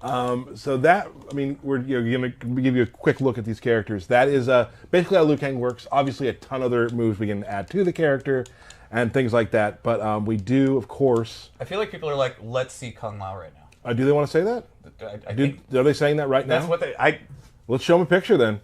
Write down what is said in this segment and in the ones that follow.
So that, I mean, we're going to give you a quick look at these characters. That is basically how Liu Kang works. Obviously, a ton of other moves we can add to the character and things like that. But we do, of course. I feel like people are like, let's see Kung Lao right now. Do they want to say that? I think Are they saying that right now? that's what they. Let's show them a picture then.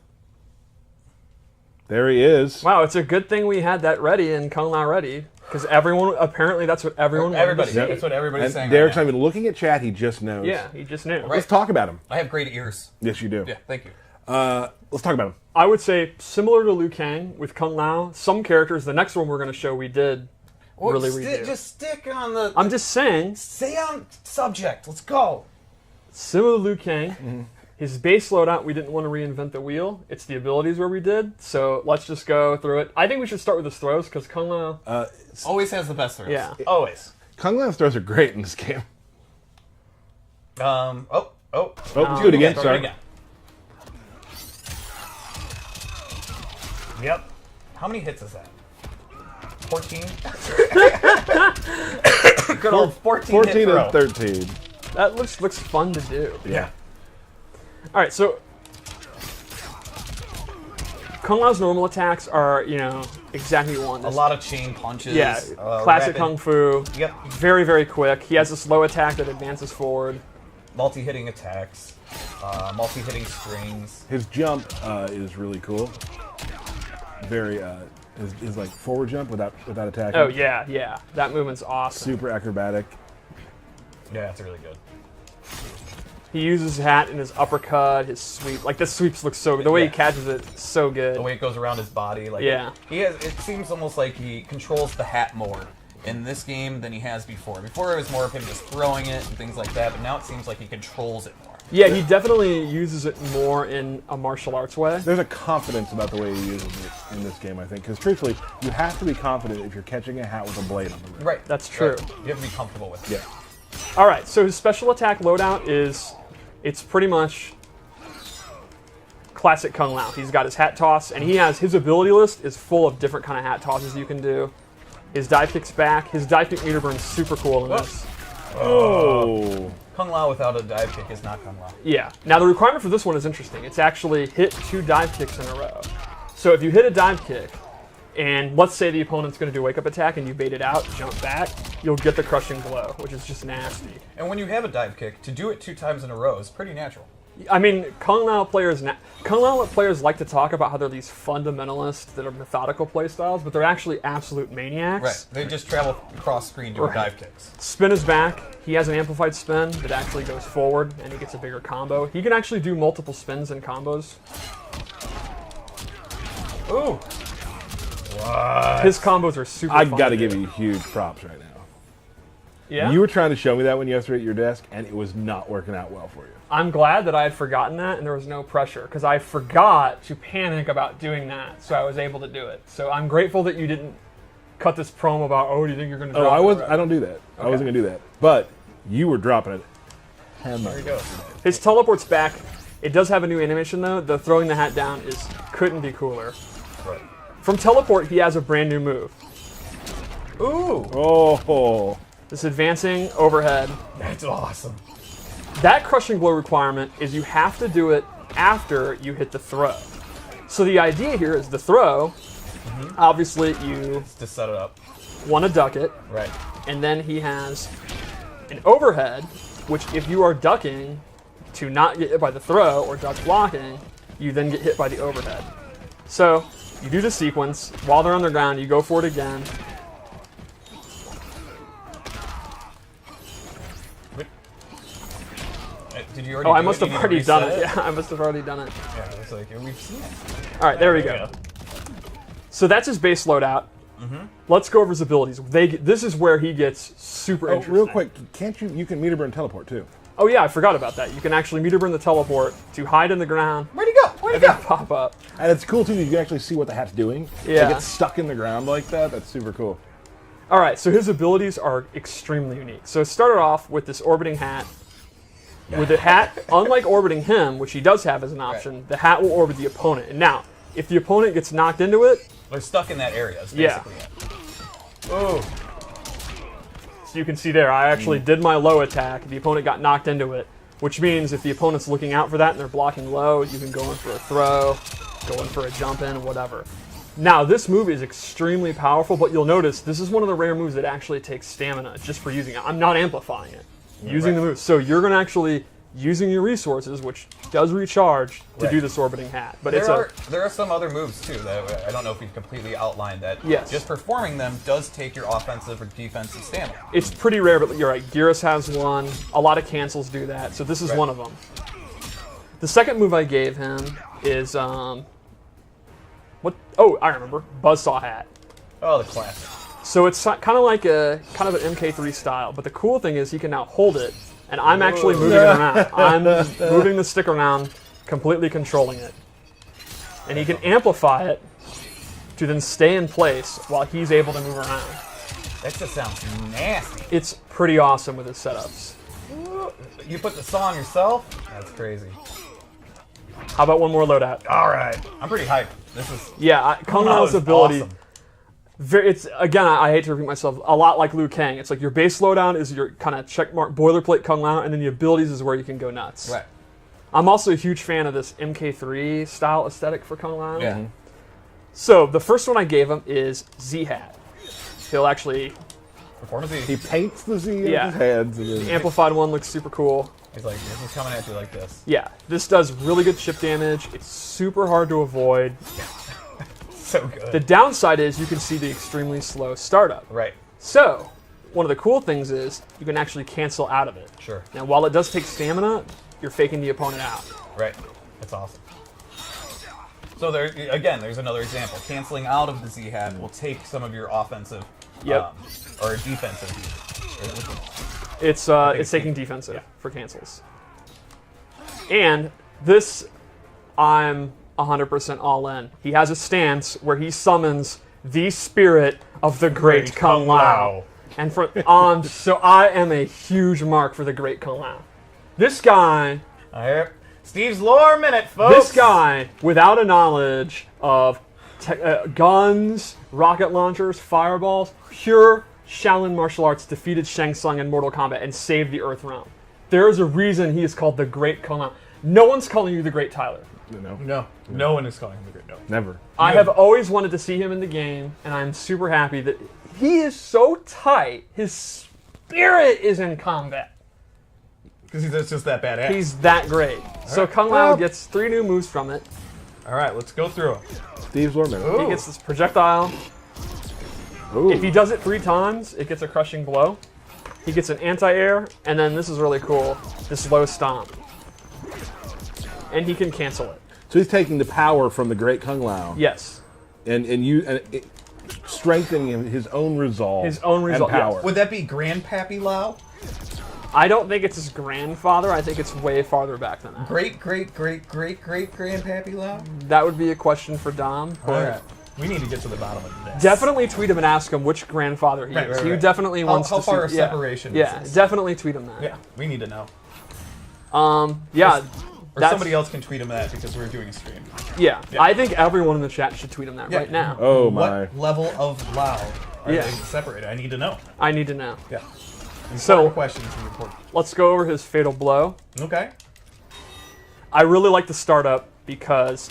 There he is. Wow, it's a good thing we had that ready and Kung Lao ready. Because apparently that's what everyone Everybody. wanted to see. That's what everybody's saying. Derek's right not even looking at chat. He just knows. Yeah, he just knew. Right. Let's talk about him. now. I have great ears. Yes, you do. Yeah, thank you. Let's talk about him. I would say similar to Liu Kang with Kung Lao, some characters, the next one we're going to show we did really redo. Just stick on the. I'm just saying, Stay on subject. Let's go. similar to Liu Kang, his base loadout, we didn't want to reinvent the wheel. It's the abilities where we did. So let's just go through it. I think we should start with his throws because Kung Lao. Always has the best throws. Yeah. Always. Kung Lao's throws are great in this game. Oh, let's do it again. Start Sorry. it again. Yep. How many hits is that? 14? Good old 14 14 hit throw. and 13. That looks fun to do. Yeah. All right, so Kung Lao's normal attacks are, exactly what you want. A lot of chain punches. Yeah, classic rapid- kung fu. Yep. Very, very quick. He has this low attack that advances forward. Multi-hitting attacks. Multi-hitting strings. His jump is really cool. Very his like forward jump without attacking. Oh yeah, that movement's awesome. Super acrobatic. Yeah, that's really good. He uses his hat in his uppercut, his sweep. Like the sweeps look so good. The way he Yeah. catches it, so good. The way it goes around his body. Like Yeah. He has. It seems almost like he controls the hat more in this game than he has before. Before it was more of him just throwing it and things like that, but now it seems like he controls it more. Yeah, he definitely uses it more in a martial arts way. There's a confidence about the way he uses it in this game, I think. Because truthfully, you have to be confident if you're catching a hat with a blade on the rim. Right. That's true. Right. You have to be comfortable with it. Yeah. All right, so his special attack loadout it's pretty much classic Kung Lao. He's got his hat toss, and his ability list is full of different kind of hat tosses you can do. His dive kick's back. His dive kick meter burn's super cool in this. Oh. Kung Lao without a dive kick is not Kung Lao. Yeah. Now the requirement for this one is interesting. It's actually hit 2 dive kicks in a row. So if you hit a dive kick, and let's say the opponent's going to do a wake-up attack and you bait it out, jump back, you'll get the crushing blow, which is just nasty. And when you have a dive kick, to do it 2 times in a row is pretty natural. I mean, Kung Lao players like to talk about how they're these fundamentalists that are methodical playstyles, but they're actually absolute maniacs. Right. They just travel across screen doing dive kicks. Spin is back. He has an amplified spin that actually goes forward, and he gets a bigger combo. He can actually do multiple spins and combos. Ooh. His combos are super I've fun got to do. give you huge props right now. Yeah? You were trying to show me that when you were at your desk, and it was not working out well for you. I'm glad that I had forgotten that and there was no pressure because I forgot to panic about doing that, so I was able to do it. So I'm grateful that you didn't cut this promo about, do you think you're going to drop it? I don't do that. I wasn't going to do that. But you were dropping it. There you go. His teleport's back. It does have a new animation though. The throwing the hat down couldn't be cooler. Right. From teleport, he has a brand new move. Ooh. Oh. This advancing overhead. That's awesome. That crushing blow requirement is you have to do it after you hit the throw. So the idea here is the throw, obviously you To set it up. want to duck it, Right. and then he has an overhead, which if you are ducking to not get hit by the throw or duck blocking, you then get hit by the overhead. So you do the sequence. While they're on the ground, you go for it again. Did you already Oh, do I must it? have You need to already done it. reset Yeah, I must have already done it. Yeah, it's like, we've seen it. All right, there we There go. we go. So that's his base loadout. Let's go over his abilities. This is where he gets super interesting. Real quick, can't you can meter burn teleport too? Oh yeah, I forgot about that. You can actually meter burn the teleport to hide in the ground Where'd he go? Where'd and he then go? pop up. And it's cool too that you can actually see what the hat's doing. Yeah. Like it's stuck in the ground like that. That's super cool. All right, so his abilities are extremely unique. So it started off with this orbiting hat. With the hat, unlike orbiting him, which he does have as an option, the hat will orbit the opponent. And now, if the opponent gets knocked into it, They're stuck in that area. Is Yeah. basically it. Ooh. so you can see there, I actually did my low attack. The opponent got knocked into it. which means if the opponent's looking out for that and they're blocking low, you can go in for a throw, go in for a jump in, whatever. Now, this move is extremely powerful, but you'll notice this is one of the rare moves that actually takes stamina just for using it. I'm not amplifying it, using the move. So you're going to actually using your resources, which does recharge, to do this orbiting hat. But there are some other moves too that I don't know if we've completely outlined that. Yes. Just performing them does take your offensive or defensive stamina. It's pretty rare, but you're right. Gyros has one. A lot of cancels do that, so this is one of them. The second move I gave him is what? Oh, I remember. Buzzsaw hat. Oh, the classic. So it's kind of like an MK3 style, but the cool thing is he can now hold it, and I'm actually moving it around. I'm moving the stick around, completely controlling it. And he can amplify it to then stay in place while he's able to move around. That just sounds nasty. It's pretty awesome with his setups. You put the saw on yourself? That's crazy. How about one more loadout? All right. I'm pretty hyped. This is... Yeah, Kung Lao's ability... Awesome. It's again, I hate to repeat myself, a lot like Liu Kang. It's like your base slowdown is your kind of checkmark boilerplate Kung Lao, and then the abilities is where you can go nuts. Right. I'm also a huge fan of this MK3 style aesthetic for Kung Lao. Yeah. So the first one I gave him is Z-Hat. He'll actually... Perform a Z. He paints the Z in Yeah. his hands. And The then, amplified one looks super cool. He's like, this is coming at you like this. Yeah, this does really good chip damage. It's super hard to avoid. So good. The downside is you can see the extremely slow startup. Right. So, one of the cool things is you can actually cancel out of it. Sure. Now, while it does take stamina, you're faking the opponent out. Right. That's awesome. So there, again, there's another example. Canceling out of the Z-Hat will take some of your offensive or defensive. It's taking defensive for cancels. And this, I'm 100% all in. He has a stance where he summons the spirit of the Great Kung Lao. And so I am a huge mark for the Great Kung Lao. This guy... Steve's lore minute, folks! This guy, without a knowledge of guns, rocket launchers, fireballs, pure Shaolin martial arts defeated Shang Tsung in Mortal Kombat and saved the Earth realm. There is a reason he is called the Great Kung Lao. No one's calling you the Great Tyler. No one is calling him the Great. No. never. I have always wanted to see him in the game, and I'm super happy that he is so tight. His spirit is in combat. Because he's just that badass. He's that great. So Kung Lao gets 3 new moves from it. All right, let's go through them. Steve's Lorman. He gets this projectile. Ooh. If he does it 3 times, it gets a crushing blow. He gets an anti-air, and then this is really cool, this low stomp. And he can cancel it. So he's taking the power from the Great Kung Lao. Yes. And strengthening his own resolve. His own resolve, and power. yes. Would that be Grandpappy Lao? I don't think it's his grandfather. I think it's way farther back than that. Great Grandpappy Lao? That would be a question for Dom. All right. We need to get to the bottom of this. Definitely tweet him and ask him which grandfather he is. He definitely wants how to far see... a separation Yeah, is this? definitely tweet him that. Yeah, we need to know. Yeah. Or somebody else can tweet him that because we're doing a stream. Yeah, I think everyone in the chat should tweet him that right now. Oh my. What level of Lao are Yeah. they separated? I need to know. I need to know. Yeah. So, questions from report. let's go over his Fatal Blow. Okay. I really like the startup because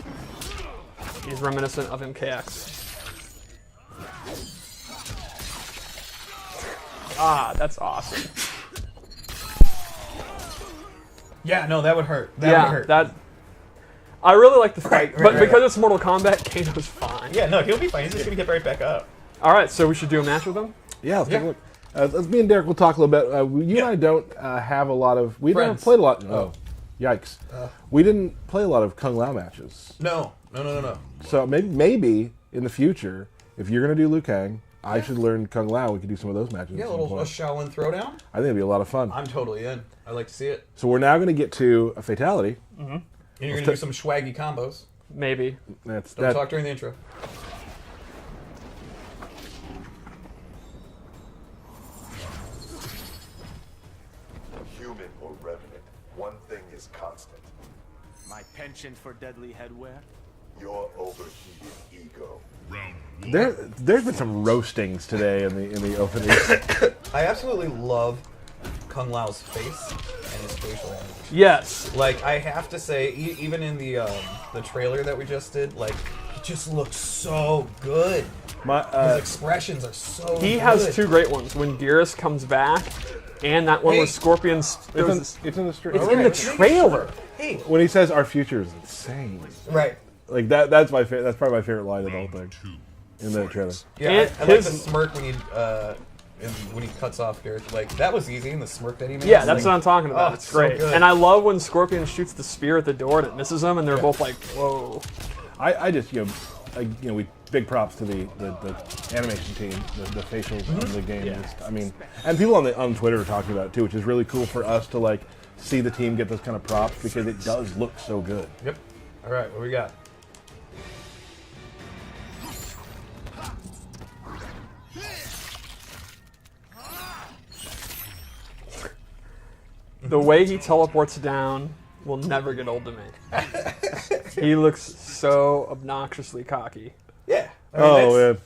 he's reminiscent of MKX. Ah, that's awesome. Yeah, no, that would hurt. That would hurt. that. I really like the fight, Right, but right. because it's Mortal Kombat, Kano's fine. Yeah, no, he'll be fine. He's just gonna get right back up. All right, so we should do a match with him. Yeah, let's take a look. Me and Derek will talk a little bit. You and I don't have a lot of... We haven't Friends. played a lot... Oh, yikes. We didn't play a lot of Kung Lao matches. No. So maybe in the future, if you're going to do Liu Kang, I should learn Kung Lao. We could do some of those matches. Yeah, at a some little point. Shaolin throwdown. I think it'd be a lot of fun. I'm totally in. I'd like to see it. So we're now going to get to a fatality. And you're gonna do some swaggy combos. Maybe. Don't Don't talk during the intro. Human or revenant, one thing is constant. My penchant for deadly headwear? Your overheated ego. There's been some roastings today in the opening. I absolutely love Kung Lao's face and his facial animation. Yes. Like, I have to say, even in the trailer that we just did, like, it just looks so good. His expressions are so good. He has two great ones. When Geras comes back, and that one where Scorpions... It's in the It's in the trailer. Hey. When he says our future is insane. Right. Like that's my that's probably my favorite line of the whole thing in the trailer. Yeah, And I like the smirk when he cuts off Geras. Like, that was easy, and the smirk that he made. Yeah, that's what I'm talking about. Oh, It's so great. good. And I love when Scorpion shoots the spear at the door and it misses them, and they're both like, whoa. I just we big props to the animation team, the facials in the game. Yeah. Just, I mean, and people on Twitter are talking about it too, which is really cool for us to like see the team get those kind of props because it does look so good. Yep. All right, what we got? The way he teleports down will never get old to me. He looks so obnoxiously cocky. Yeah. I mean,